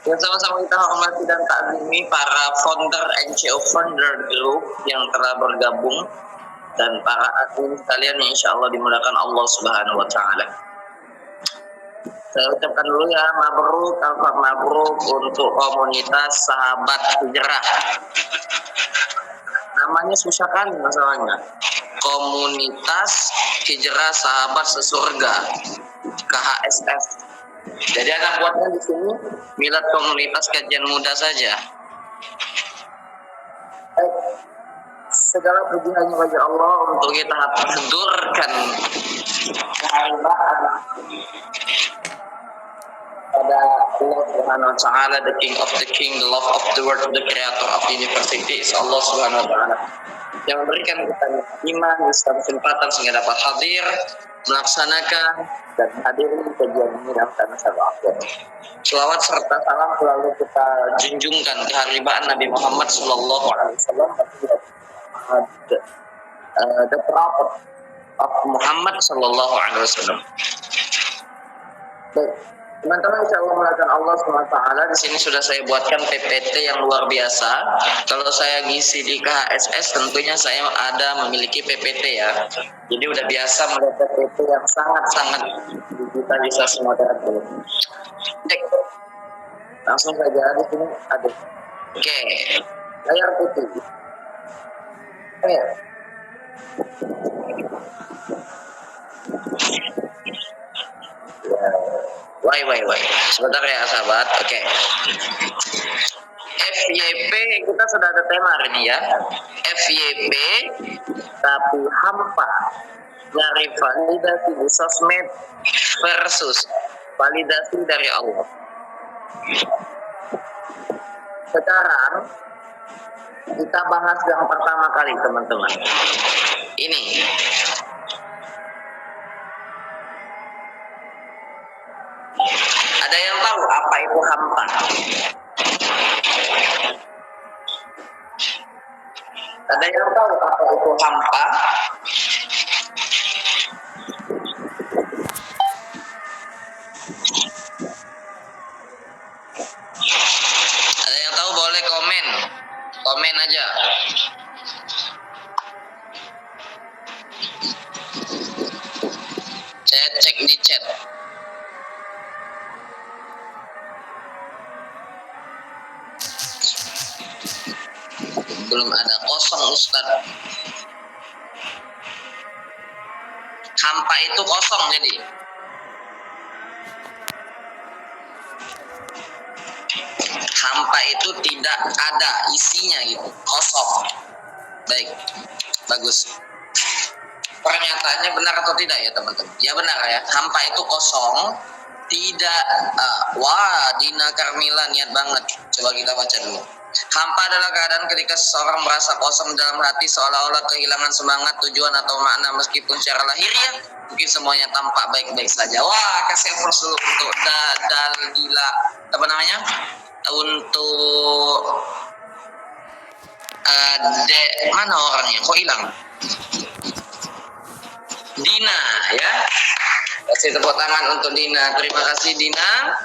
Ya, sama-sama kita hormati dan takzimi para founder NCO Founder Group yang telah bergabung dan para admin sekalian yang insya Allah dimudahkan Allah Subhanahu wa Ta'ala. Saya ucapkan dulu ya, mabruk, alfa mabruk untuk komunitas sahabat hijrah. Namanya susah kan masalahnya. Komunitas hijrah sahabat sesurga, KHSF. Jadi anak buatnya di sini milad komunitas kajian muda saja. Segala puji hanya bagi Allah untuk kita hadurkan kehadiran pada Allah Subhanahu wa Ta'ala, the King of the King, the love of the world, the creator of the university is Allah Subhanahu wa Ta'ala, yang memberikan kita iman, Islam, kesempatan sehingga dapat hadir, melaksanakan dan hadirin kajian ini dalam tanah akhir. Selawat serta salam selalu kita junjungkan keharibaan Nabi Muhammad Sallallahu Alaihi Wasallam, the prophet of Muhammad Sallallahu Alaihi Wasallam. Baik, teman-teman, insya Allah mulakan Allah SWT. Di sini sudah saya buatkan PPT yang luar biasa. Kalau saya ngisi di KHSS, tentunya saya ada memiliki PPT ya. Jadi udah biasa melihat PPT yang sangat-sangat digitalisasi modern. Cek. Langsung saja di sini ada. Oke, layar putih. Oke. Why. Sebentar ya sahabat. Oke. FYP kita sudah ada tema hari ini ya. FYP tapi hampa. Nyari validasi di sosmed versus validasi dari Allah. Sekarang kita bahas yang pertama kali teman-teman. Ini. Ada yang tahu apa itu hampa? Ada yang tahu apa itu hampa? Ada yang tahu boleh komen. Komen aja. Saya cek di chat. Belum ada, kosong Ustaz. Hampa itu kosong jadi. Hampa itu tidak ada isinya gitu, kosong. Baik, bagus. Pernyataannya benar atau tidak ya teman-teman? Ya benar ya, hampa itu kosong, tidak. Wah, Dina Karmila niat banget. Coba kita baca dulu. Hampa adalah keadaan ketika seseorang merasa kosong dalam hati, seolah-olah kehilangan semangat, tujuan atau makna, meskipun secara lahiriah mungkin semuanya tampak baik-baik saja. Wah, kasih applause dulu untuk Dalila, apa namanya? Untuk mana orangnya? Kok hilang? Dina ya. Kasih tepuk tangan untuk Dina. Terima kasih Dina.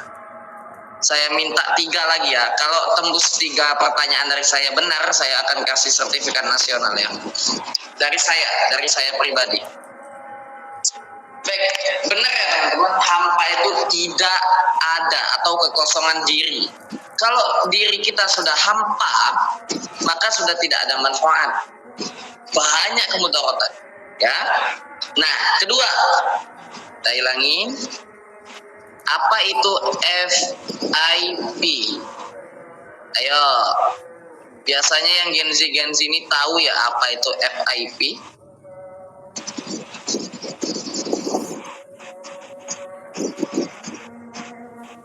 Saya minta 3 lagi ya. Kalau tembus 3 pertanyaan dari saya benar, saya akan kasih sertifikat nasional ya. Dari saya pribadi. Baik, benar ya teman-teman, hampa itu tidak ada atau kekosongan diri. Kalau diri kita sudah hampa, maka sudah tidak ada manfaat. Banyak kemudaratan. Ya. Nah, kedua, kita ulangi. Apa itu FIP? Ayo. Biasanya yang Gen Z ini tahu ya apa itu FIP?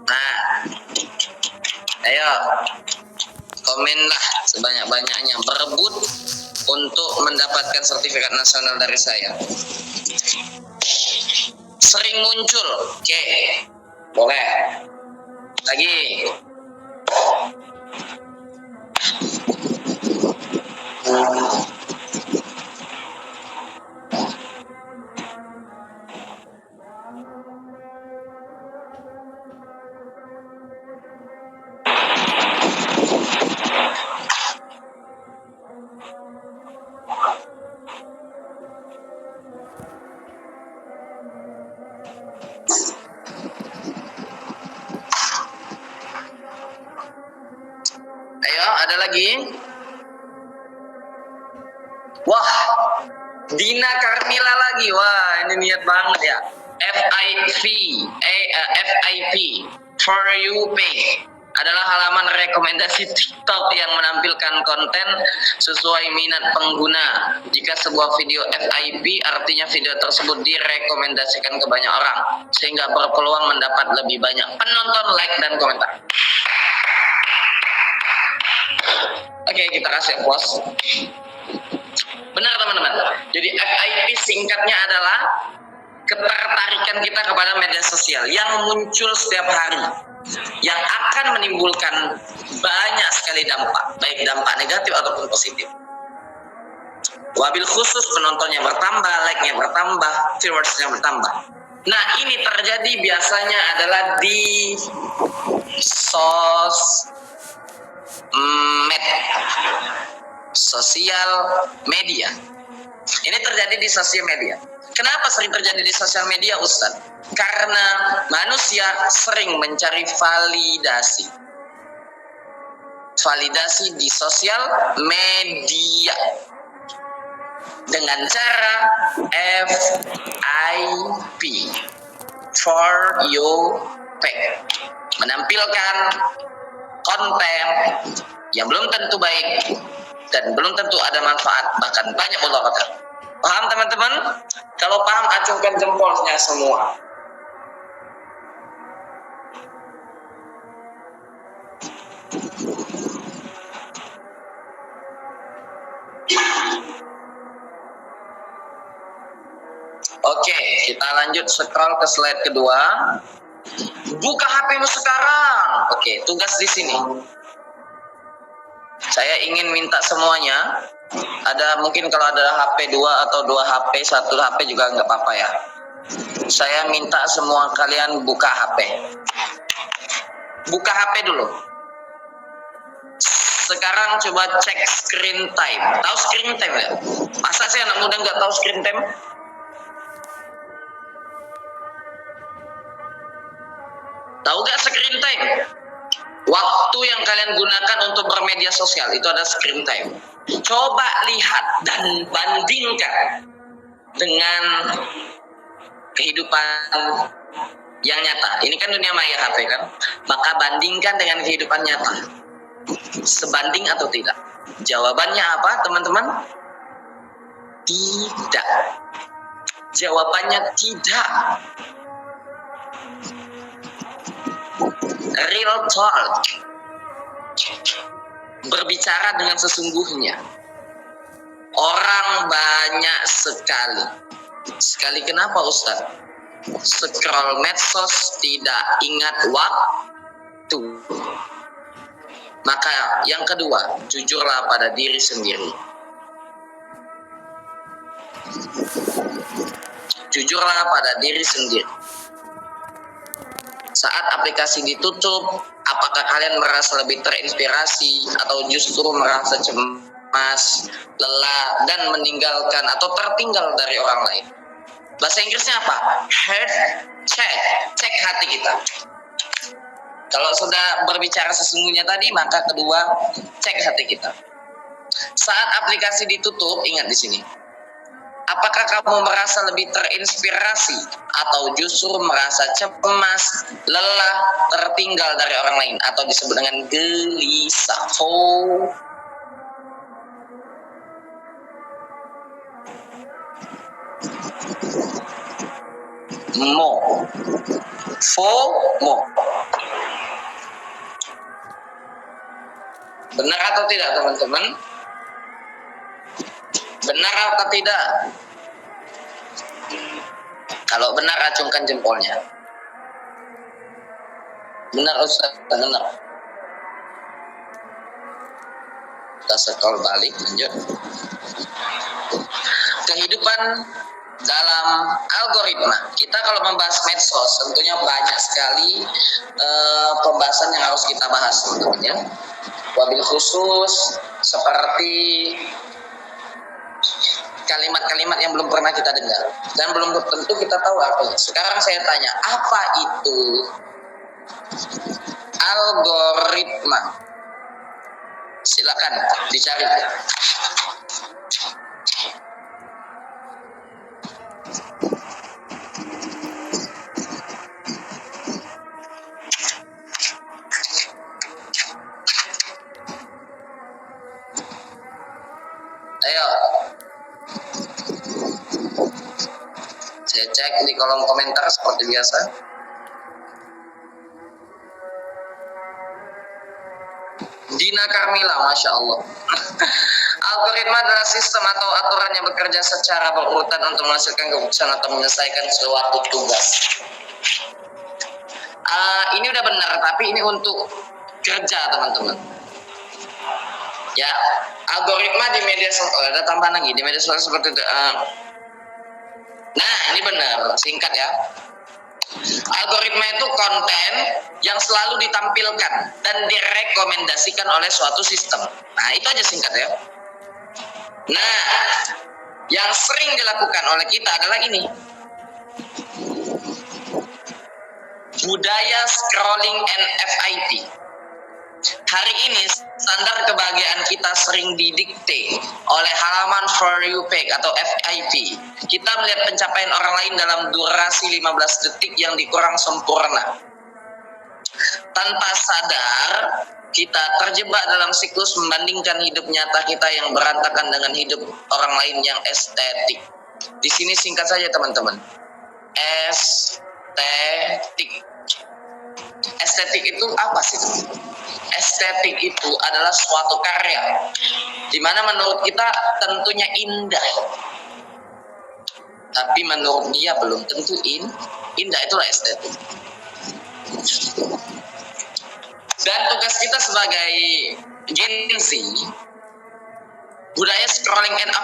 Nah. Ayo. Komenlah sebanyak-banyaknya, berebut untuk mendapatkan sertifikat nasional dari saya. Sering muncul. Oke. Boleh. Lagi. ada lagi. Wah, Dina Carmila lagi. Wah, ini niat banget ya. FIP for you page adalah halaman rekomendasi TikTok yang menampilkan konten sesuai minat pengguna. Jika sebuah video FIP artinya video tersebut direkomendasikan ke banyak orang sehingga berpeluang mendapat lebih banyak penonton, like, dan komentar. Oke, kita kasih pause. Benar teman-teman. Jadi FIP singkatnya adalah ketertarikan kita kepada media sosial yang muncul setiap hari, yang akan menimbulkan banyak sekali dampak, baik dampak negatif ataupun positif. Wabil khusus penontonnya bertambah, like-nya bertambah, viewers-nya bertambah. Nah, ini terjadi biasanya adalah di sosial media. Ini terjadi di sosial media. Kenapa sering terjadi di sosial media, Ustaz? Karena manusia sering mencari validasi di sosial media dengan cara FIP for you page, menampilkan konten yang belum tentu baik dan belum tentu ada manfaat, bahkan banyak mudarat. Paham teman-teman? Kalau paham, acungkan jempolnya semua. Oke, kita lanjut scroll ke slide kedua. Buka HP-mu sekarang. Oke, tugas di sini. Saya ingin minta semuanya. Mungkin kalau ada HP 2 atau 2 HP, 1 HP juga nggak apa-apa ya. Saya minta semua kalian buka HP. Buka HP dulu. Sekarang coba cek screen time. Tahu screen time ya? Masa sih anak muda nggak tahu screen time? Tahu nggak screen time? Waktu yang kalian gunakan untuk bermedia sosial itu ada screen time. Coba lihat dan bandingkan dengan kehidupan yang nyata. Ini kan dunia maya HP kan? Maka bandingkan dengan kehidupan nyata. Sebanding atau tidak? Jawabannya apa, teman-teman? Tidak. Jawabannya tidak. Real talk. Berbicara dengan sesungguhnya. Orang banyak sekali kenapa Ustaz? Scroll medsos tidak ingat waktu. Maka yang kedua, jujurlah pada diri sendiri. Jujurlah pada diri sendiri. Saat aplikasi ditutup, apakah kalian merasa lebih terinspirasi atau justru merasa cemas, lelah, dan meninggalkan atau tertinggal dari orang lain? Bahasa Inggrisnya apa? Heart check. Cek hati kita. Kalau sudah berbicara sesungguhnya tadi, maka kedua, cek hati kita. Saat aplikasi ditutup, ingat di sini. Apakah kamu merasa lebih terinspirasi atau justru merasa cemas, lelah, tertinggal dari orang lain atau disebut dengan gelisah? FOMO. Benar atau tidak, teman-teman? Benar atau tidak? Kalau benar, acungkan jempolnya. Benar, Ustaz. Benar. Kita scroll balik, lanjut. Kehidupan dalam algoritma. Kita kalau membahas medsos, tentunya banyak sekali pembahasan yang harus kita bahas, teman-teman ya. Wabil khusus seperti kalimat-kalimat yang belum pernah kita dengar dan belum tentu kita tahu artinya. Sekarang saya tanya, apa itu algoritma? Silakan dicari. Ayo, saya cek di kolom komentar seperti biasa. Dina Carmila, Masya Allah. Algoritma adalah sistem atau aturan yang bekerja secara berurutan untuk menghasilkan keputusan atau menyelesaikan suatu tugas. Ini udah benar, tapi ini untuk kerja teman-teman. Ya, algoritma di media sosial, ada tambahan lagi di media sosial seperti itu. Nah, ini benar, singkat ya. Algoritma itu konten yang selalu ditampilkan dan direkomendasikan oleh suatu sistem. Nah, itu aja singkat ya. Nah, yang sering dilakukan oleh kita adalah ini. Budaya scrolling and FIP. Hari ini standar kebahagiaan kita sering didikte oleh halaman For You page atau FIP. Kita melihat pencapaian orang lain dalam durasi 15 detik yang dikurang sempurna. Tanpa sadar, kita terjebak dalam siklus membandingkan hidup nyata kita yang berantakan dengan hidup orang lain yang estetik. Di sini singkat saja teman-teman. Estetik. Estetik itu apa sih teman-teman? Estetik itu adalah suatu karya di mana menurut kita tentunya indah, tapi menurut dia belum tentu indah. Itulah estetik. Dan tugas kita sebagai Gen Z, budaya scrolling and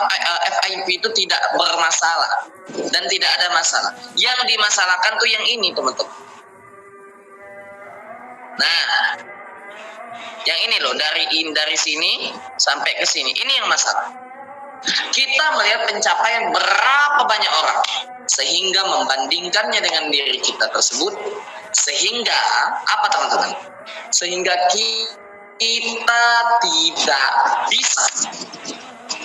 FIP itu tidak bermasalah dan tidak ada masalah. Yang dimasalahkan tuh yang ini teman-teman. Nah, yang ini loh, dari sini sampai ke sini, ini yang masalah. Kita melihat pencapaian berapa banyak orang, sehingga membandingkannya dengan diri kita tersebut, sehingga apa teman-teman? Sehingga kita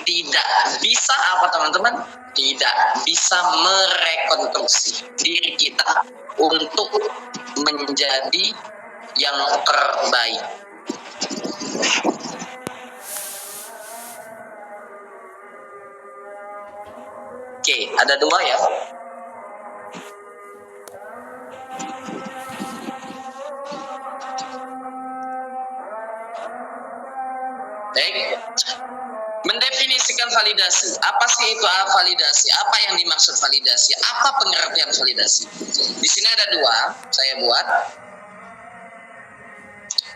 tidak bisa apa teman-teman? Tidak bisa merekonstruksi diri kita untuk menjadi yang terbaik. Oke, ada dua ya. Baik. Mendefinisikan validasi. Apa sih itu validasi? Apa yang dimaksud validasi? Apa pengertian validasi? Di sini ada dua, saya buat.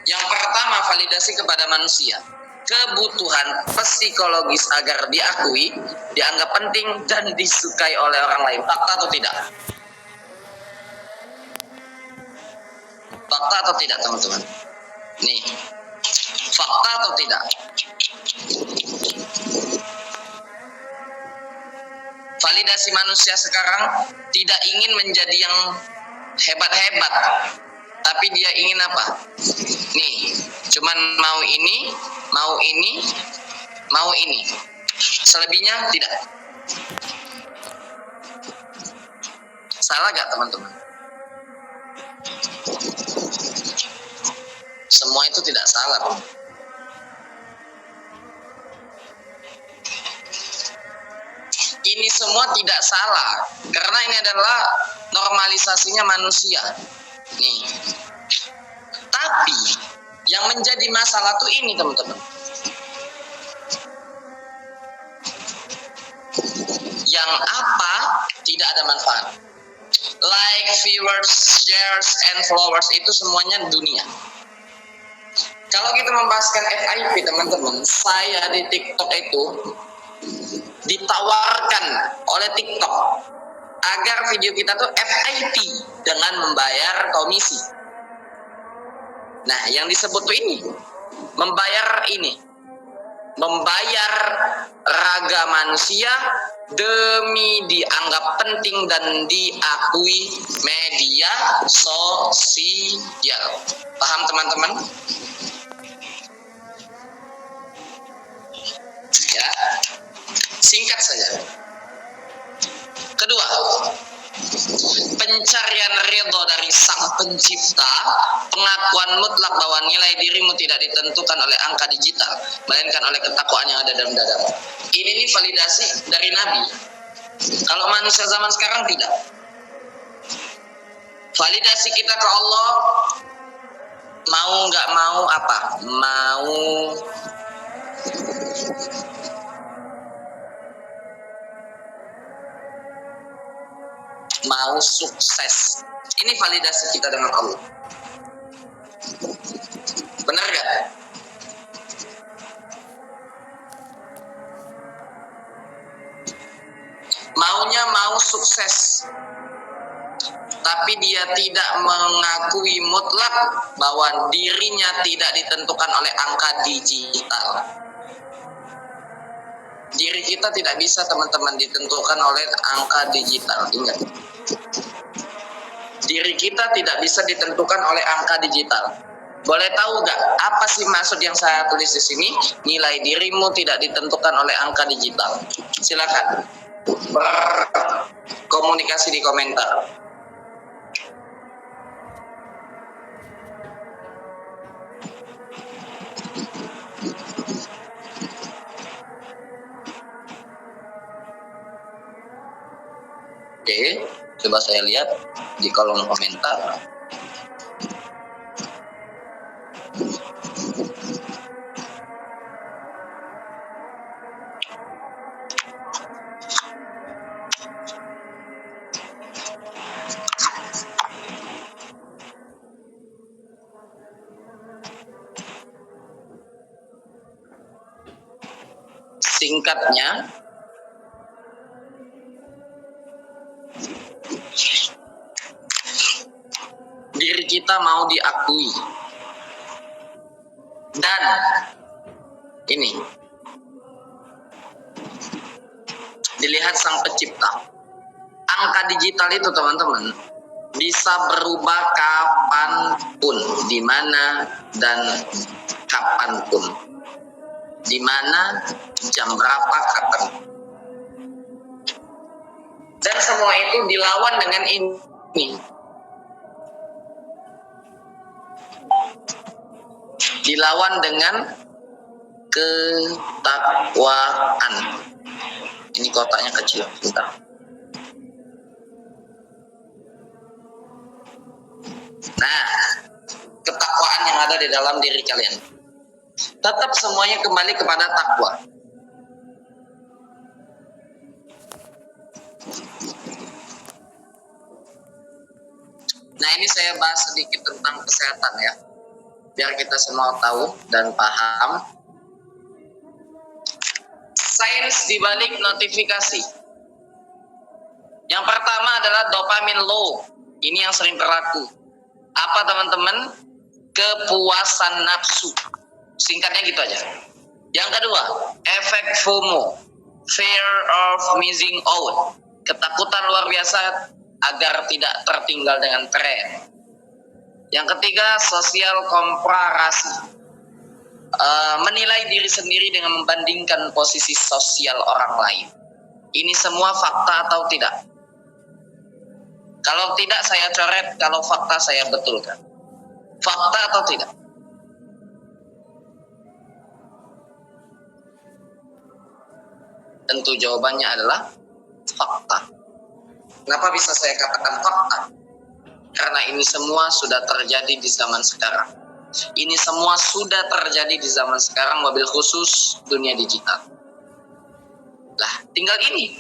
Yang pertama, validasi kepada manusia. Kebutuhan psikologis agar diakui, dianggap penting, dan disukai oleh orang lain. Fakta atau tidak? Fakta atau tidak, teman-teman? Nih, fakta atau tidak? Validasi manusia sekarang tidak ingin menjadi yang hebat-hebat, tapi dia ingin apa? Nih, cuman mau ini, mau ini, mau ini. Selebihnya tidak. Salah gak teman-teman? Semua itu tidak salah. Ini semua tidak salah, karena ini adalah normalisasinya manusia. Nih. Tapi yang menjadi masalah tuh ini teman-teman. Yang apa tidak ada manfaat. Like, viewers, shares, and followers itu semuanya dunia. Kalau kita membahaskan FIP teman-teman, saya di TikTok itu ditawarkan oleh TikTok agar video kita tuh FIP dengan membayar komisi. Nah, yang disebut tuh ini, membayar raga manusia demi dianggap penting dan diakui media sosial. Paham teman-teman? Singkat saja. Kedua, pencarian ridho dari sang pencipta, pengakuan mutlak bahwa nilai dirimu tidak ditentukan oleh angka digital, melainkan oleh ketakwaan yang ada dalam dadamu. Ini nih validasi dari Nabi. Kalau manusia zaman sekarang tidak. Validasi kita ke Allah, mau nggak mau apa? Mau sukses. Ini validasi kita dengan Allah. Benar gak? Maunya mau sukses, tapi dia tidak mengakui mutlak bahwa dirinya tidak ditentukan oleh angka digital. Diri kita tidak bisa, teman-teman, ditentukan oleh angka digital. Ingat, diri kita tidak bisa ditentukan oleh angka digital. Boleh tahu nggak apa sih maksud yang saya tulis di sini? Nilai dirimu tidak ditentukan oleh angka digital. Silakan berkomunikasi di komentar. Oke, coba saya lihat di kolom komentar. Singkatnya, diri kita mau diakui. Dan ini dilihat sang pencipta. Angka digital itu, teman-teman, bisa berubah kapanpun, di mana dan kapanpun, di mana, jam berapa, kapan. Dan semua itu dilawan dengan ini. Dilawan dengan ketakwaan. Ini kotaknya kecil, bentar. Nah, ketakwaan yang ada di dalam diri kalian. Tetap semuanya kembali kepada takwa. Nah, ini saya bahas sedikit tentang kesehatan ya, biar kita semua tahu dan paham. Sains dibalik notifikasi. Yang pertama adalah dopamine low. Ini yang sering berlaku. Apa, teman-teman? Kepuasan nafsu. Singkatnya gitu aja. Yang kedua, efek FOMO, fear of missing out. Ketakutan luar biasa agar tidak tertinggal dengan tren. Yang ketiga, sosial komparasi. Menilai diri sendiri dengan membandingkan posisi sosial orang lain. Ini semua fakta atau tidak? Kalau tidak saya coret, kalau fakta saya betulkan. Fakta atau tidak? Tentu jawabannya adalah fakta. Kenapa bisa saya katakan fakta? Karena ini semua sudah terjadi di zaman sekarang. Ini semua sudah terjadi di zaman sekarang, mobil khusus dunia digital. Lah, tinggal ini.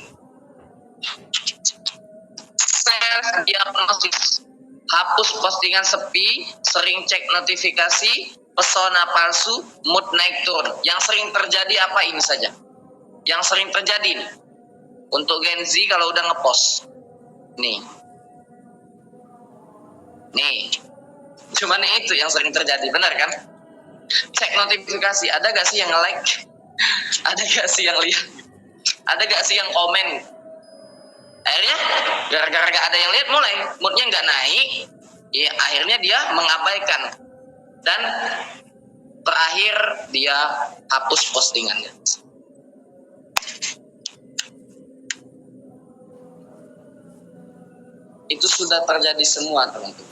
Self-diagnosis. Hapus postingan sepi, sering cek notifikasi, pesona palsu, mood naik turun. Yang sering terjadi apa ini saja? Yang sering terjadi nih. Untuk Gen Z kalau udah ngepost. Nih. Cuman itu yang sering terjadi, benar kan? Cek notifikasi, ada gak sih yang nge-like? Ada gak sih yang lihat? Ada gak sih yang komen? Akhirnya gara-gara gak ada yang lihat, mulai moodnya gak naik. Ya, akhirnya dia mengabaikan. Dan terakhir dia hapus postingannya. Itu sudah terjadi semua, teman-teman.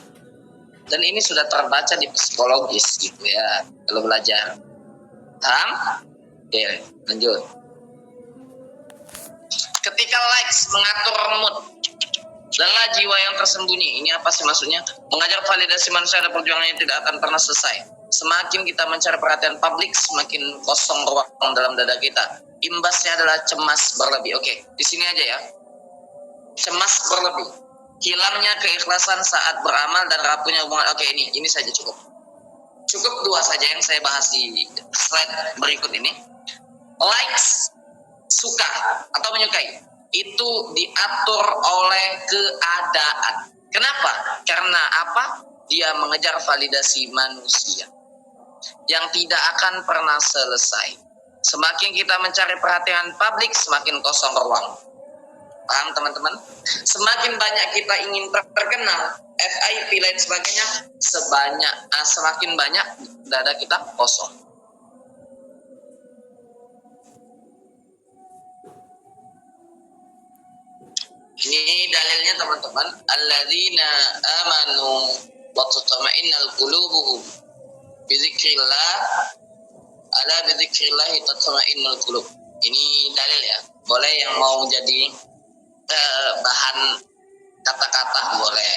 Dan ini sudah terbaca di psikologis gitu ya, kalau belajar. Paham? Oke, lanjut. Ketika likes mengatur mood, lelah jiwa yang tersembunyi. Ini apa sih maksudnya? Mengajar validasi manusia ada perjuangan yang tidak akan pernah selesai. Semakin kita mencari perhatian publik, semakin kosong ruang dalam dada kita. Imbasnya adalah cemas berlebih. Oke, di sini aja ya. Cemas berlebih. Hilangnya keikhlasan saat beramal dan rapuhnya hubungan. Oke, ini saja cukup. Cukup 2 saja yang saya bahas di slide berikut ini. Likes, suka atau menyukai, itu diatur oleh keadaan. Kenapa? Karena apa? Dia mengejar validasi manusia yang tidak akan pernah selesai. Semakin kita mencari perhatian publik, semakin kosong ruang. Paham teman-teman? Semakin banyak kita ingin terkenal, FIP lain sebagainya, semakin banyak dada kita kosong. Ini dalilnya teman-teman. Alladzina amanu wa tatma'innul qulubuhum bi dzikrillah, ala bi dzikrillah tatma'innul qulub. Ini dalil ya. Boleh yang mau jadi bahan kata-kata boleh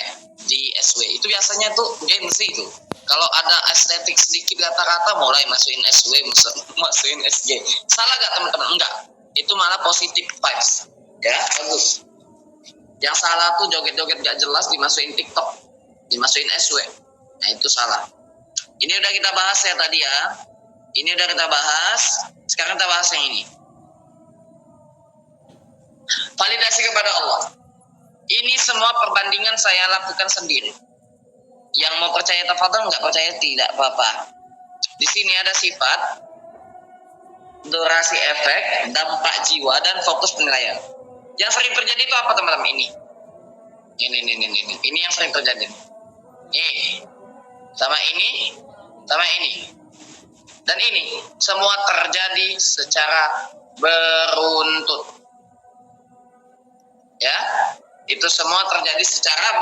di SW. Itu biasanya tuh gengsi tuh. Kalau ada estetik sedikit kata-kata mulai masukin SW, masukin SG. Salah gak teman-teman? Enggak. Itu malah positive vibes. Ya, bagus. Yang salah tuh joget-joget gak jelas dimasukin TikTok, dimasukin SW. Nah itu salah. Ini udah kita bahas ya tadi ya. Ini udah kita bahas. Sekarang kita bahas yang ini. Validasi kepada Allah. Ini semua perbandingan saya lakukan sendiri. Yang mau percaya tafadhol, nggak percaya tidak apa-apa. Di sini ada sifat, durasi efek, dampak jiwa, dan fokus penilaian. Yang sering terjadi itu apa teman-teman? Ini yang sering terjadi. Nih, sama ini, dan ini semua terjadi secara beruntut. Ya, itu semua terjadi secara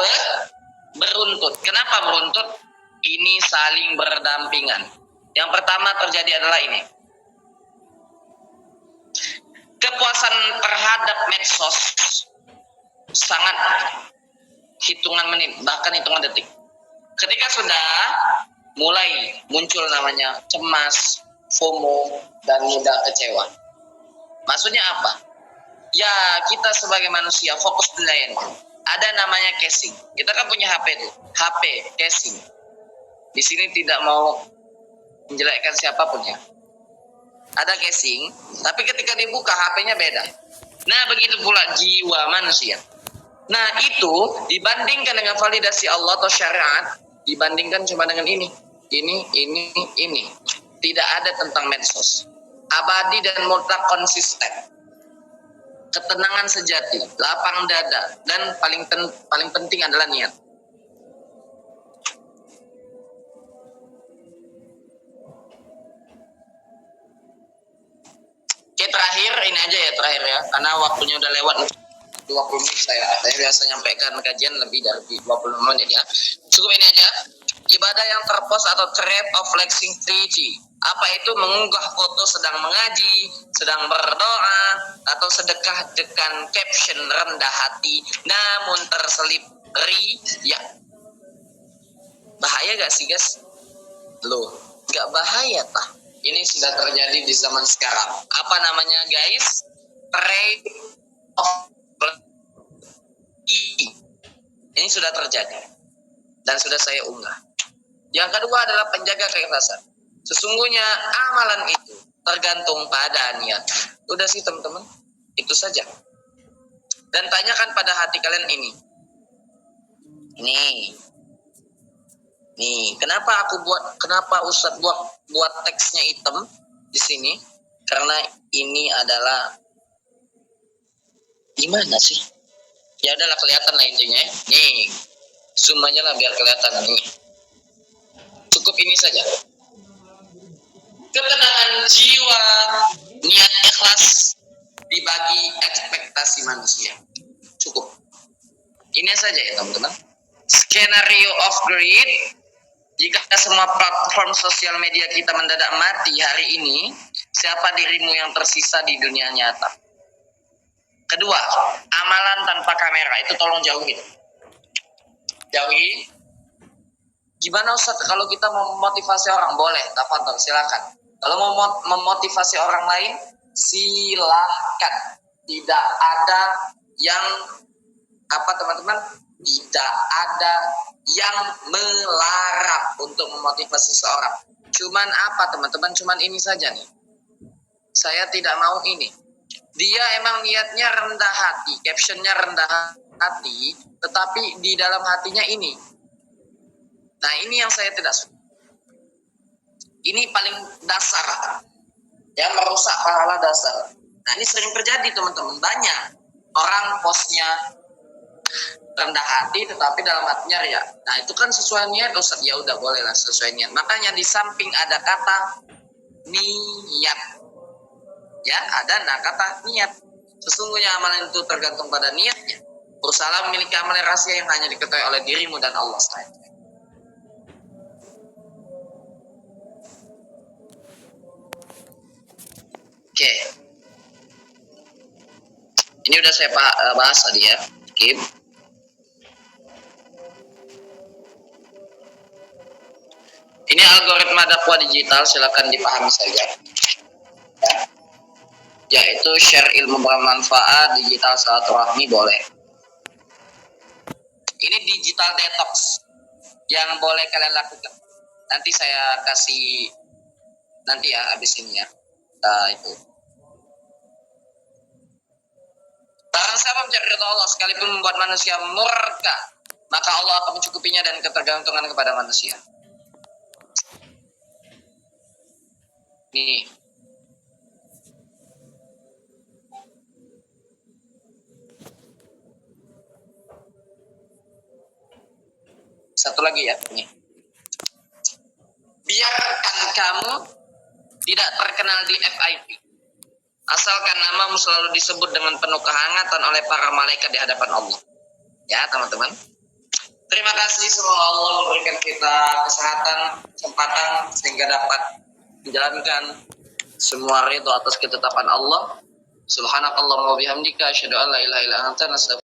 beruntut. Kenapa beruntut? Ini saling berdampingan. Yang pertama terjadi adalah ini. Kepuasan terhadap medsos sangat hitungan menit, bahkan hitungan detik. Ketika sudah mulai muncul namanya cemas, FOMO, dan mudah kecewa. Maksudnya apa? Ya, kita sebagai manusia fokus penilaian. Ada namanya casing. Kita kan punya HP tuh, HP casing. Di sini tidak mau menjelekkan siapapun ya. Ada casing, tapi ketika dibuka HP-nya beda. Nah, begitu pula jiwa manusia. Nah, itu dibandingkan dengan validasi Allah atau syariat, dibandingkan cuma dengan ini. Tidak ada tentang medsos. Abadi dan mutlak konsisten. Ketenangan sejati, lapang dada, dan paling penting adalah niat. Oke, terakhir ini aja ya, karena waktunya udah lewat 20 menit. Saya biasa nyampaikan kajian lebih dari 20 menit ya. Cukup ini aja. Ibadah yang terpost atau trap of flexing 3G. Apa itu? Mengunggah foto sedang mengaji, sedang berdoa, atau sedekah dengan caption rendah hati, namun terselip riya. Bahaya gak sih guys? Loh, gak bahaya tah. Ini sudah terjadi di zaman sekarang. Apa namanya guys? Trade of ini sudah terjadi dan sudah saya unggah. Yang kedua adalah penjaga keikhlasan. Sesungguhnya amalan itu tergantung pada niat. Udah sih teman-teman, itu saja. Dan tanyakan pada hati kalian ini. Nih, kenapa Ustadz buat teksnya hitam di sini? Karena ini adalah gimana sih? Ya udahlah, kelihatan lah intinya. Nih, zoom aja lah biar kelihatan nih. Cukup ini saja. Ketenangan jiwa, niat ikhlas dibagi ekspektasi manusia. Cukup. Ini saja ya teman-teman. Skenario of greed. Jika semua platform sosial media kita mendadak mati hari ini, siapa dirimu yang tersisa di dunia nyata? Kedua, amalan tanpa kamera. Itu tolong jauhi. Jauhi. Gimana Ustaz kalau kita mau memotivasi orang? Boleh, tafadhol, silakan. Kalau mau memotivasi orang lain, silakan. Tidak ada yang apa teman-teman? Tidak ada yang melarang untuk memotivasi seorang. Cuman apa teman-teman? Cuman ini saja nih. Saya tidak mau ini. Dia emang niatnya rendah hati, captionnya rendah hati, tetapi di dalam hatinya ini. Nah ini yang saya tidak suka. Ini paling dasar, ya, merusak pahala dasar. Nah ini sering terjadi teman-teman. Banyak orang postnya rendah hati tetapi dalam hatinya ria. Nah itu kan sesuai niat, Ustaz. Ya udah bolehlah sesuai niat. Makanya di samping ada kata niat, ya ada kata niat. Sesungguhnya amalan itu tergantung pada niatnya. Berusaha memiliki amalan rahasia yang hanya diketahui oleh dirimu dan Allah saja. Oke. Ini udah saya bahas tadi ya. Skip. Ini algoritma dakwah digital, silakan dipahami saja. Yaitu share ilmu bermanfaat, digital silaturahmi boleh. Ini digital detox yang boleh kalian lakukan. Nanti saya kasih nanti ya habis ini ya. Nah, itu. Barang siapa mencari ridha Allah sekalipun membuat manusia murka, maka Allah akan mencukupinya dan ketergantungan kepada manusia. Nih. Satu lagi ya. Nih. Biarkan kamu tidak terkenal di FIP. Asalkan namamu selalu disebut dengan penuh kehangatan oleh para malaikat di hadapan Allah. Ya teman-teman. Terima kasih, semoga Allah memberikan kita kesehatan, kesempatan sehingga dapat menjalankan semua ridho atas ketetapan Allah. Subhanakallahumma wa bihamdika asyhadu an la ilaha illa anta astaghfiruka